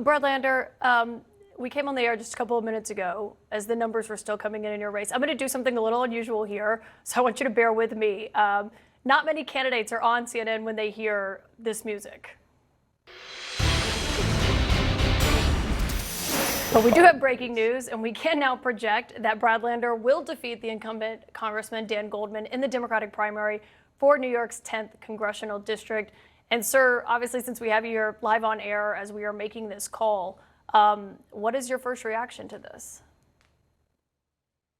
Brad Lander, we came on the air just a couple of minutes ago as the numbers were still coming in your race. I'm going to do something a little unusual here, so I want you to bear with me. Not many candidates are on CNN when they hear this music. But we do have breaking news, and we can now project that Brad Lander will defeat the incumbent Congressman Dan Goldman in the Democratic primary for New York's 10th congressional district. And sir, obviously, since we have you here live on air as we are making this call, what is your first reaction to this?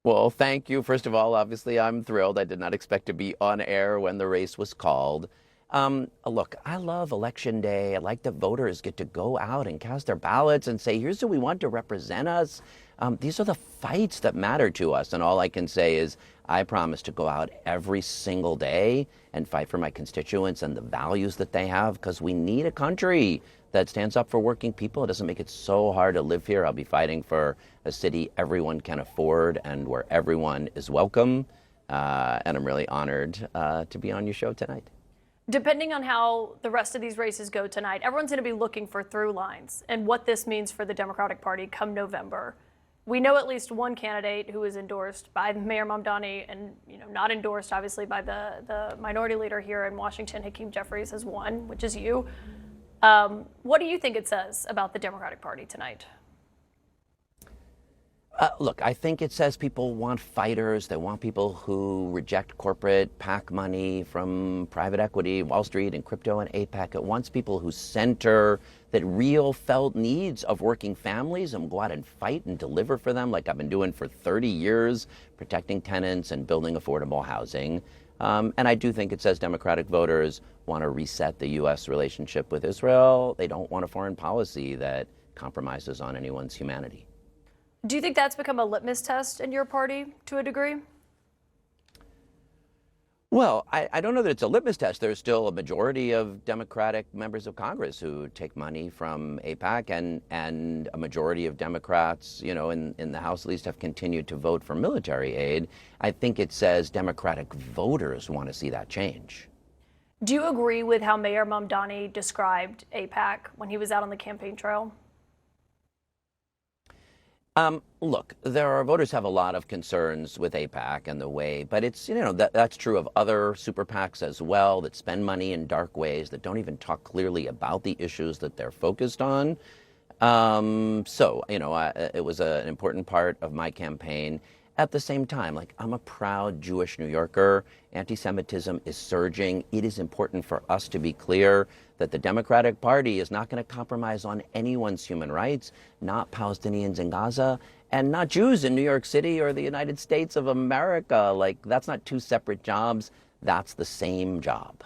Well, thank you. First of all, obviously, I'm thrilled. I did not expect to be on air when the race was called. Look, I love Election Day. I like that voters get to go out and cast their ballots and say, here's who we want to represent us. These are the fights that matter to us. And all I can say is I promise to go out every single day and fight for my constituents and the values that they have, because we need a country that stands up for working people. It doesn't make it so hard to live here. I'll be fighting for a city everyone can afford and where everyone is welcome. And I'm really honored to be on your show tonight. Depending on how the rest of these races go tonight, everyone's going to be looking for through lines and what this means for the Democratic Party come November. We know at least one candidate who is endorsed by Mayor Mamdani and not endorsed, obviously, by the minority leader here in Washington, Hakeem Jeffries, has won, which is you. What do you think it says about the Democratic Party tonight? Look, I think it says people want fighters. They want people who reject corporate PAC money from private equity, Wall Street, and crypto and APAC. It wants people who center that real felt needs of working families and go out and fight and deliver for them, like I've been doing for 30 years, protecting tenants and building affordable housing. And I do think it says Democratic voters want to reset the U.S. relationship with Israel. They don't want a foreign policy that compromises on anyone's humanity. Do you think that's become a litmus test in your party to a degree? Well, I don't know that it's a litmus test. There's still a majority of Democratic members of Congress who take money from AIPAC, and a majority of Democrats, in the House at least, have continued to vote for military aid. I think it says Democratic voters want to see that change. Do you agree with how Mayor Mamdani described AIPAC when he was out on the campaign trail? Look, voters have a lot of concerns with AIPAC and the way, but it's, that's true of other super PACs as well that spend money in dark ways, that don't even talk clearly about the issues that they're focused on. It was an important part of my campaign. At the same time, I'm a proud Jewish New Yorker. Anti-Semitism is surging. It is important for us to be clear that the Democratic Party is not going to compromise on anyone's human rights, not Palestinians in Gaza, and not Jews in New York City or the United States of America. That's not two separate jobs. That's the same job.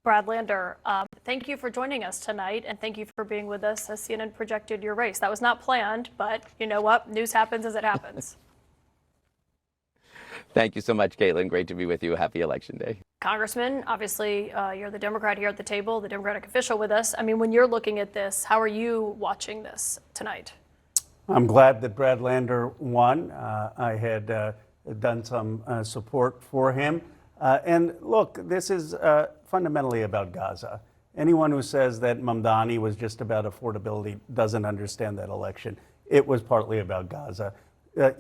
Brad Lander, thank you for joining us tonight, and thank you for being with us as CNN projected your race. That was not planned, but you know what? News happens as it happens. Thank you so much, Caitlin. Great to be with you. Happy Election Day. Congressman, obviously, you're the Democrat here at the table, the Democratic official with us. I mean, when you're looking at this, how are you watching this tonight? I'm glad that Brad Lander won. I had done some support for him. And look, this is fundamentally about Gaza. Anyone who says that Mamdani was just about affordability doesn't understand that election. It was partly about Gaza.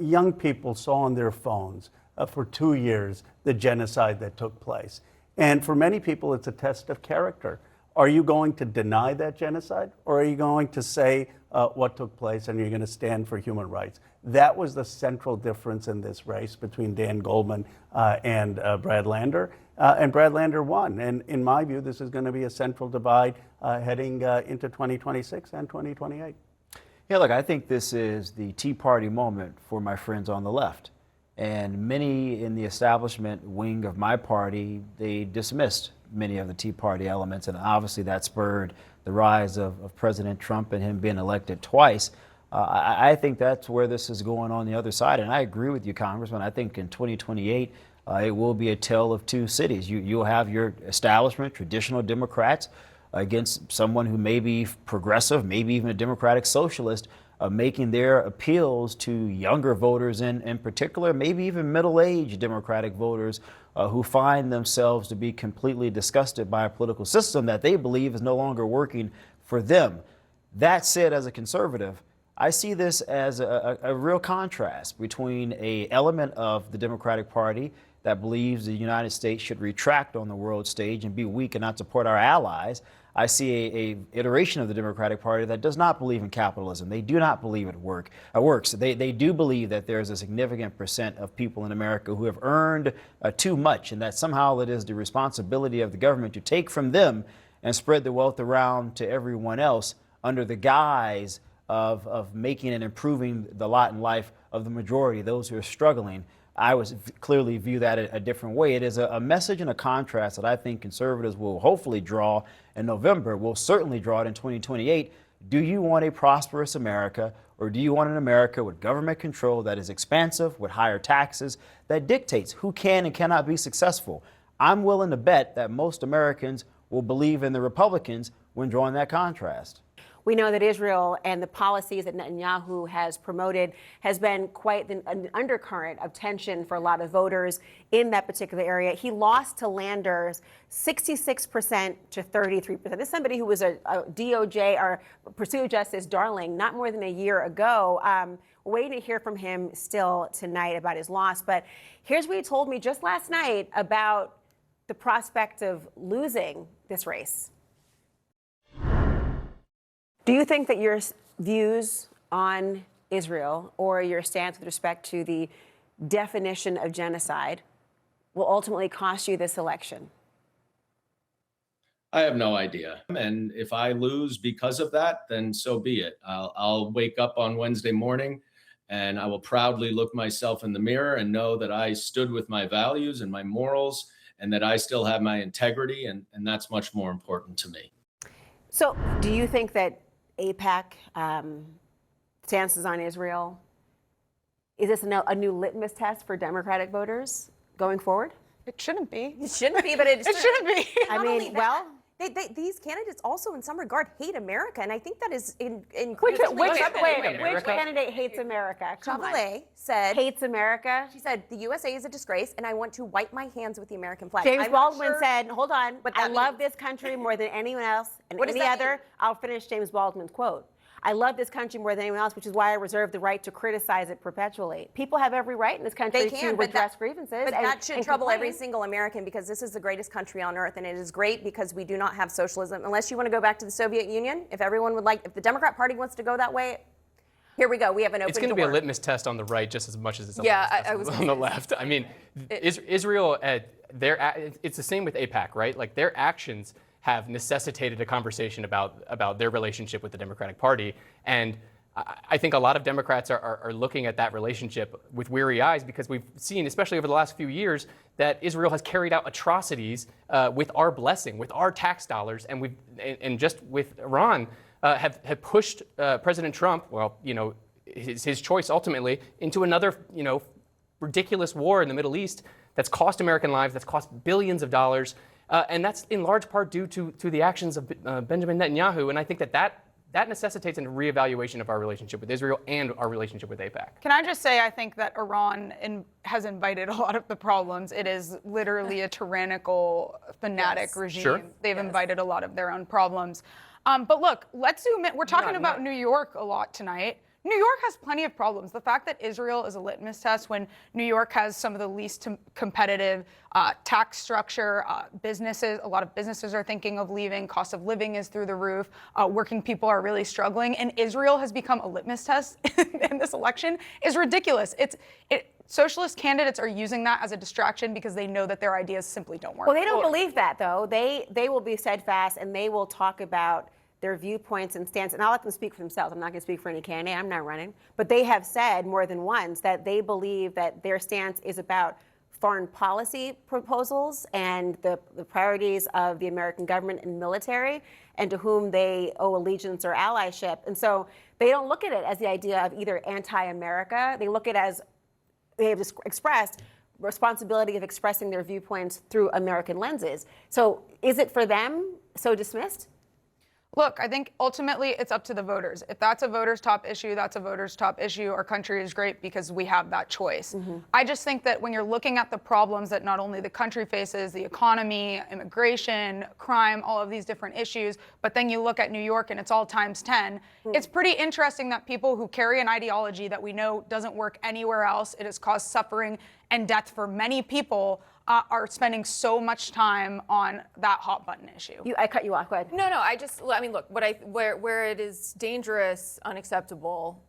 Young people saw on their phones for 2 years the genocide that took place. And for many people, it's a test of character. Are you going to deny that genocide, or are you going to say what took place and you're going to stand for human rights? That was the central difference in this race between Dan Goldman and Brad Lander. And Brad Lander won. And in my view, this is going to be a central divide heading into 2026 and 2028. Yeah, look, I think this is the Tea Party moment for my friends on the left. And many in the establishment wing of my party, they dismissed many of the Tea Party elements. And obviously that spurred the rise of President Trump and him being elected twice. I think that's where this is going on the other side. And I agree with you, Congressman. I think in 2028, it will be a tale of two cities. You'll have your establishment, traditional Democrats, against someone who may be progressive, maybe even a democratic socialist, making their appeals to younger voters in particular, maybe even middle-aged Democratic voters who find themselves to be completely disgusted by a political system that they believe is no longer working for them. That said, as a conservative, I see this as a real contrast between a element of the Democratic Party that believes the United States should retract on the world stage and be weak and not support our allies. I see a iteration of the Democratic Party that does not believe in capitalism. They do not believe it works. They do believe that there's a significant percent of people in America who have earned too much, and that somehow it is the responsibility of the government to take from them and spread the wealth around to everyone else under the guise of making and improving the lot in life of the majority, those who are struggling. I would clearly view that a different way. It is a message and a contrast that I think conservatives will hopefully draw in November. We'll certainly draw it in 2028. Do you want a prosperous America, or do you want an America with government control that is expansive, with higher taxes, that dictates who can and cannot be successful? I'm willing to bet that most Americans will believe in the Republicans when drawing that contrast. We know that Israel and the policies that Netanyahu has promoted has been quite an undercurrent of tension for a lot of voters in that particular area. He lost to Landers 66% to 33%. This is somebody who was a DOJ or Pursuit of Justice darling not more than a year ago. Waiting to hear from him still tonight about his loss. But here's what he told me just last night about the prospect of losing this race. Do you think that your views on Israel or your stance with respect to the definition of genocide will ultimately cost you this election? I have no idea. And if I lose because of that, then so be it. I'll wake up on Wednesday morning and I will proudly look myself in the mirror and know that I stood with my values and my morals and that I still have my integrity. And that's much more important to me. So do you think that AIPAC stances on Israel, is this a new litmus test for Democratic voters going forward? It shouldn't be. It shouldn't be, but it shouldn't be. I mean, well, these candidates also in some regard hate America, and I think that is which America? candidate hates America? Come on. Chevrolet said Hates America. She said the USA is a disgrace, and I want to wipe my hands with the American flag. James I'm not Baldwin sure said, hold on, what I that love means. this country more than anyone else and What does any that other. mean? I'll finish James Baldwin's quote. I love this country more than anyone else, which is why I reserve the right to criticize it perpetually. People have every right in this country to redress grievances. But that should trouble complain. every single American, because this is the greatest country on earth, and it is great because we do not have socialism. Unless you want to go back to the Soviet Union, if the Democrat Party wants to go that way, here we go. We have an open door. It's going to be a litmus test on the right just as much as it's a Yeah, litmus test on the left. I mean, Israel, it's the same with AIPAC, right? Like their actions have necessitated a conversation about their relationship with the Democratic Party. And I think a lot of Democrats are looking at that relationship with weary eyes, because we've seen, especially over the last few years, that Israel has carried out atrocities with our blessing, with our tax dollars, and just with Iran have pushed President Trump, well, his choice ultimately, into another, ridiculous war in the Middle East that's cost American lives, that's cost billions of dollars. And that's in large part due to the actions of Benjamin Netanyahu. And I think that necessitates a reevaluation of our relationship with Israel and our relationship with AIPAC. Can I just say, I think that Iran has invited a lot of the problems. It is literally a tyrannical, fanatic regime. Sure. They've invited a lot of their own problems. But look, let's zoom in. We're talking about New York a lot tonight. New York has plenty of problems. The fact that Israel is a litmus test when New York has some of the least competitive tax structure, a lot of businesses are thinking of leaving, cost of living is through the roof, working people are really struggling, and Israel has become a litmus test in this election is ridiculous. Socialist candidates are using that as a distraction because they know that their ideas simply don't work. Well, they don't believe that, though. They will be steadfast, and they will talk about their viewpoints and stance, and I'll let them speak for themselves. I'm not going to speak for any candidate. I'm not running. But they have said more than once that they believe that their stance is about foreign policy proposals and the priorities of the American government and military, and to whom they owe allegiance or allyship. And so they don't look at it as the idea of either anti-America. They look at it as they have expressed responsibility of expressing their viewpoints through American lenses. So is it for them so dismissed? Look, I think ultimately it's up to the voters. If that's a voter's top issue, that's a voter's top issue. Our country is great because we have that choice. I just think that when you're looking at the problems that not only the country faces, the economy, immigration, crime, all of these different issues, but then you look at New York and it's all times 10, it's pretty interesting that people who carry an ideology that we know doesn't work anywhere else, it has caused suffering and death for many people, are spending so much time on that hot button issue. I cut you off. Go ahead. No, I mean, look, where it is dangerous, unacceptable,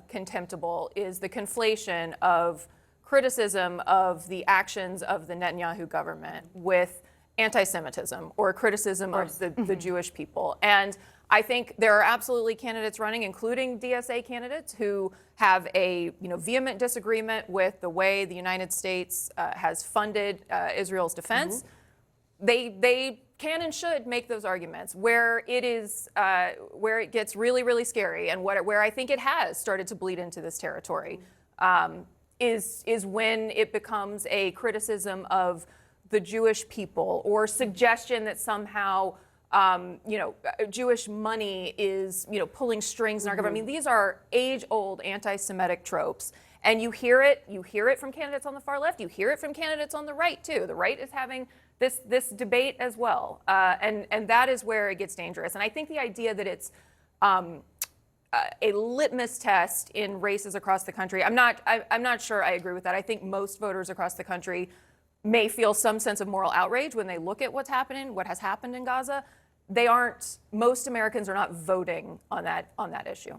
contemptible is the conflation of criticism of the actions of the Netanyahu government with anti-Semitism or criticism of the Jewish people. And I think there are absolutely candidates running, including DSA candidates, who have a vehement disagreement with the way the United States has funded Israel's defense. They can and should make those arguments. Where it gets really, really scary, and where I think it has started to bleed into this territory, is when it becomes a criticism of the Jewish people or suggestion that somehow Jewish money is, pulling strings in our government. I mean, these are age-old anti-Semitic tropes. And you hear it from candidates on the far left, you hear it from candidates on the right too. The right is having this debate as well. And that is where it gets dangerous. And I think the idea that it's a litmus test in races across the country, I'm not sure I agree with that. I think most voters across the country may feel some sense of moral outrage when they look at what has happened in Gaza. Most Americans are not voting on that issue.